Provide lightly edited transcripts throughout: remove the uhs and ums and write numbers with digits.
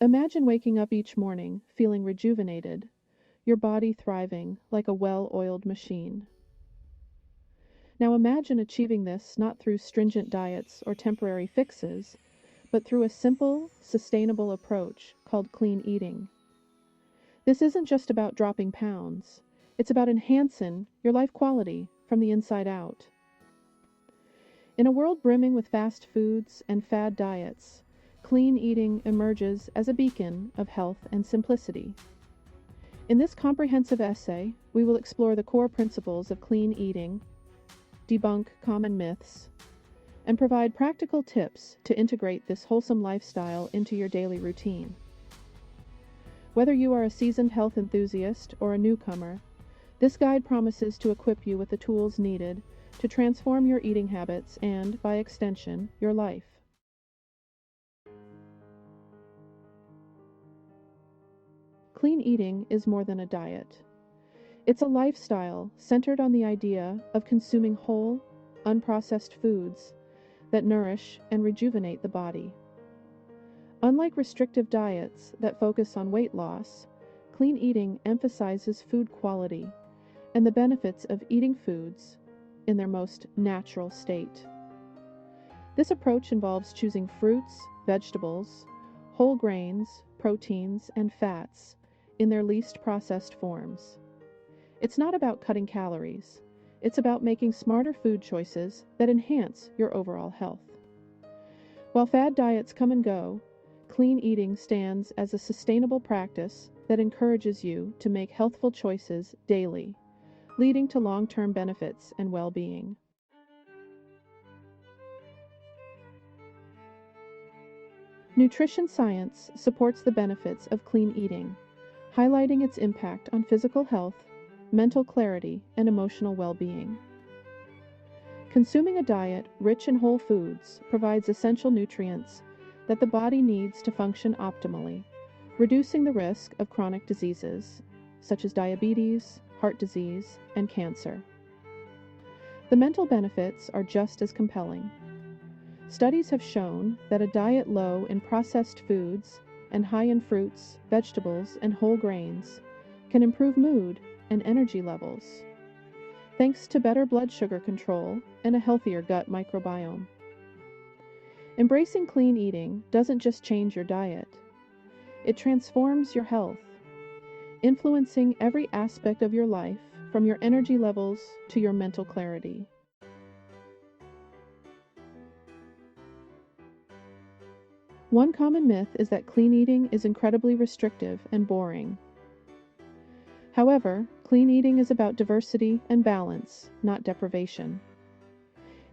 Imagine waking up each morning feeling rejuvenated, your body thriving like a well-oiled machine. Now imagine achieving this not through stringent diets or temporary fixes, but through a simple, sustainable approach called clean eating. This isn't just about dropping pounds, it's about enhancing your life quality from the inside out. In a world brimming with fast foods and fad diets, clean eating emerges as a beacon of health and simplicity. In this comprehensive essay, we will explore the core principles of clean eating, debunk common myths, and provide practical tips to integrate this wholesome lifestyle into your daily routine. Whether you are a seasoned health enthusiast or a newcomer, this guide promises to equip you with the tools needed to transform your eating habits and, by extension, your life. Clean eating is more than a diet. It's a lifestyle centered on the idea of consuming whole, unprocessed foods that nourish and rejuvenate the body. Unlike restrictive diets that focus on weight loss, clean eating emphasizes food quality and the benefits of eating foods in their most natural state. This approach involves choosing fruits, vegetables, whole grains, proteins, and fats in their least processed forms. It's not about cutting calories. It's about making smarter food choices that enhance your overall health. While fad diets come and go, clean eating stands as a sustainable practice that encourages you to make healthful choices daily, leading to long-term benefits and well-being. Nutrition science supports the benefits of clean eating, highlighting its impact on physical health, mental clarity, and emotional well-being. Consuming a diet rich in whole foods provides essential nutrients that the body needs to function optimally, reducing the risk of chronic diseases such as diabetes, heart disease, and cancer. The mental benefits are just as compelling. Studies have shown that a diet low in processed foods and high in fruits, vegetables, and whole grains can improve mood and energy levels, thanks to better blood sugar control and a healthier gut microbiome. Embracing clean eating doesn't just change your diet, it transforms your health, influencing every aspect of your life from your energy levels to your mental clarity. One common myth is that clean eating is incredibly restrictive and boring. However, clean eating is about diversity and balance, not deprivation.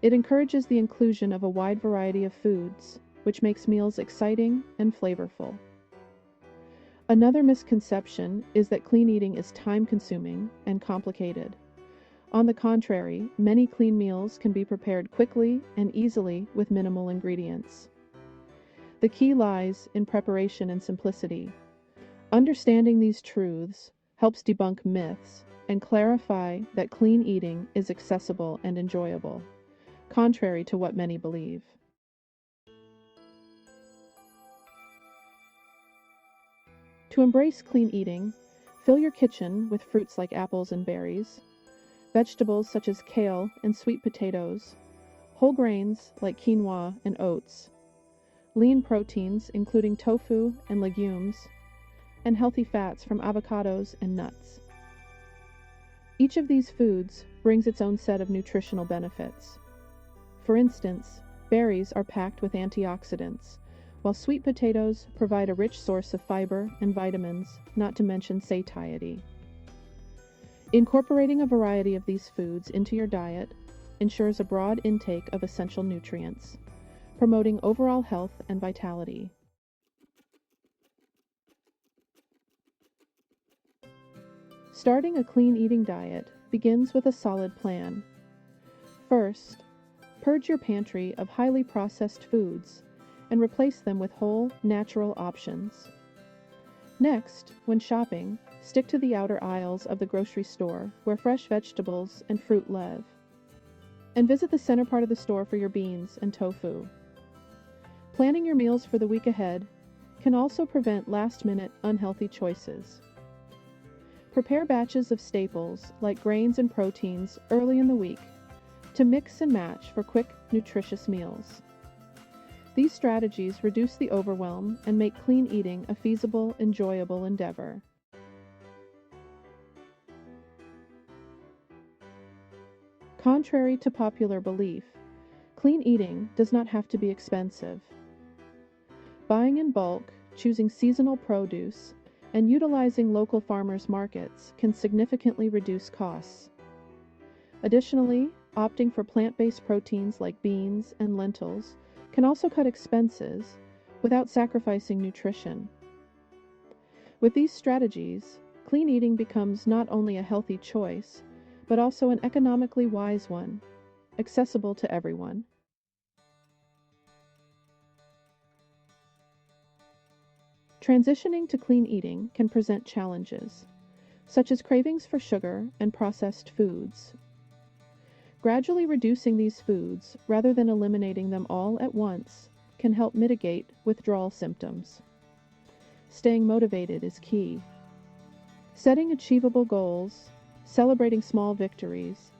It encourages the inclusion of a wide variety of foods, which makes meals exciting and flavorful. Another misconception is that clean eating is time-consuming and complicated. On the contrary, many clean meals can be prepared quickly and easily with minimal ingredients. The key lies in preparation and simplicity. Understanding these truths helps debunk myths and clarify that clean eating is accessible and enjoyable, contrary to what many believe. To embrace clean eating, fill your kitchen with fruits like apples and berries, vegetables such as kale and sweet potatoes, whole grains like quinoa and oats, lean proteins including tofu and legumes, and healthy fats from avocados and nuts. Each of these foods brings its own set of nutritional benefits. For instance, berries are packed with antioxidants, while sweet potatoes provide a rich source of fiber and vitamins, not to mention satiety. Incorporating a variety of these foods into your diet ensures a broad intake of essential nutrients, promoting overall health and vitality. Starting a clean eating diet begins with a solid plan. First, purge your pantry of highly processed foods and replace them with whole, natural options. Next, when shopping, stick to the outer aisles of the grocery store where fresh vegetables and fruit live. And visit the center part of the store for your beans and tofu. Planning your meals for the week ahead, can also prevent last-minute unhealthy choices. Prepare batches of staples like grains and proteins early in the week to mix and match for quick, nutritious meals. These strategies reduce the overwhelm and make clean eating a feasible, enjoyable endeavor. Contrary to popular belief, clean eating does not have to be expensive. Buying in bulk, choosing seasonal produce, and utilizing local farmers markets can significantly reduce costs. Additionally, opting for plant-based proteins like beans and lentils can also cut expenses without sacrificing nutrition. With these strategies, clean eating becomes not only a healthy choice, but also an economically wise one, accessible to everyone. Transitioning to clean eating can present challenges, such as cravings for sugar and processed foods. Gradually reducing these foods, rather than eliminating them all at once, can help mitigate withdrawal symptoms. Staying motivated is key. Setting achievable goals, celebrating small victories,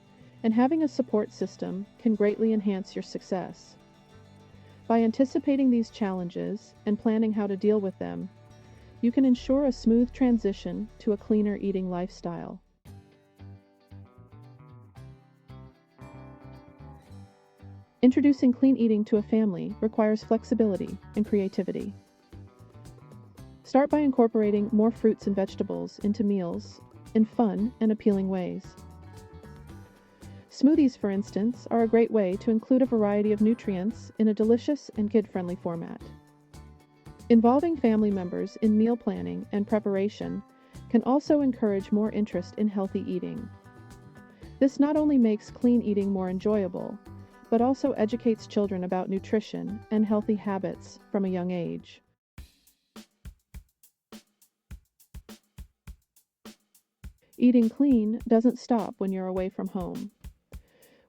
and having a support system can greatly enhance your success. By anticipating these challenges and planning how to deal with them, you can ensure a smooth transition to a cleaner eating lifestyle. Introducing clean eating to a family requires flexibility and creativity. Start by incorporating more fruits and vegetables into meals in fun and appealing ways. Smoothies, for instance, are a great way to include a variety of nutrients in a delicious and kid-friendly format. Involving family members in meal planning and preparation can also encourage more interest in healthy eating. This not only makes clean eating more enjoyable, but also educates children about nutrition and healthy habits from a young age. Eating clean doesn't stop when you're away from home.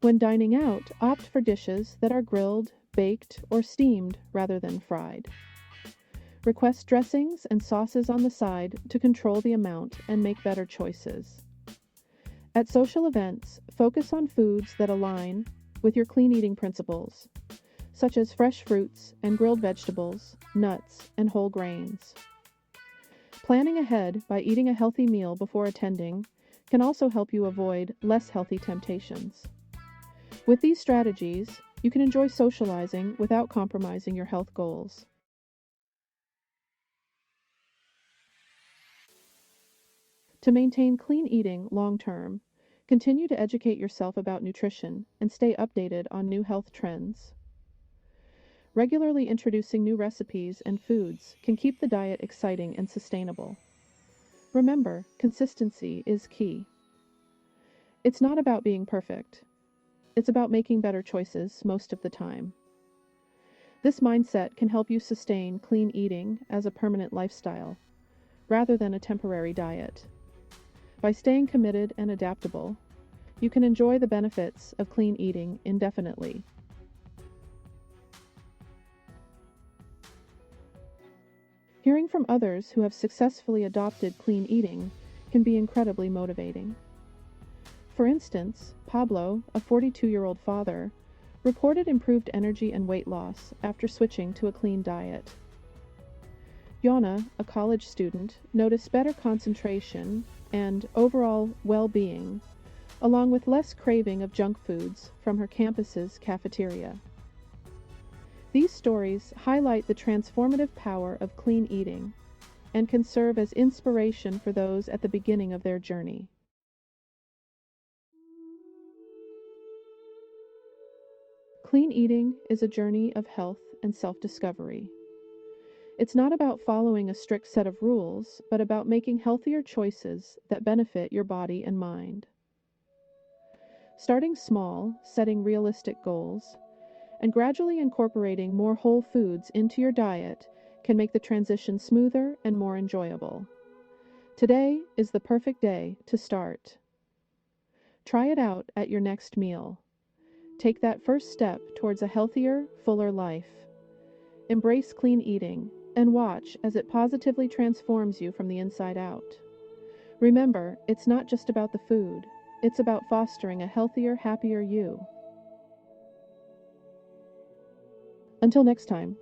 When dining out, opt for dishes that are grilled, baked, or steamed rather than fried. Request dressings and sauces on the side to control the amount and make better choices. At social events, focus on foods that align with your clean eating principles, such as fresh fruits and grilled vegetables, nuts, and whole grains. Planning ahead by eating a healthy meal before attending can also help you avoid less healthy temptations. With these strategies, you can enjoy socializing without compromising your health goals. To maintain clean eating long-term, continue to educate yourself about nutrition and stay updated on new health trends. Regularly introducing new recipes and foods can keep the diet exciting and sustainable. Remember, consistency is key. It's not about being perfect. It's about making better choices most of the time. This mindset can help you sustain clean eating as a permanent lifestyle, rather than a temporary diet. By staying committed and adaptable, you can enjoy the benefits of clean eating indefinitely. Hearing from others who have successfully adopted clean eating can be incredibly motivating. For instance, Pablo, a 42-year-old father, reported improved energy and weight loss after switching to a clean diet. Yona, a college student, noticed better concentration and overall well-being, along with less craving of junk foods from her campus's cafeteria. These stories highlight the transformative power of clean eating and can serve as inspiration for those at the beginning of their journey. Clean eating is a journey of health and self-discovery. It's not about following a strict set of rules, but about making healthier choices that benefit your body and mind. Starting small, setting realistic goals, and gradually incorporating more whole foods into your diet can make the transition smoother and more enjoyable. Today is the perfect day to start. Try it out at your next meal. Take that first step towards a healthier, fuller life. Embrace clean eating and watch as it positively transforms you from the inside out. Remember, it's not just about the food. It's about fostering a healthier, happier you. Until next time.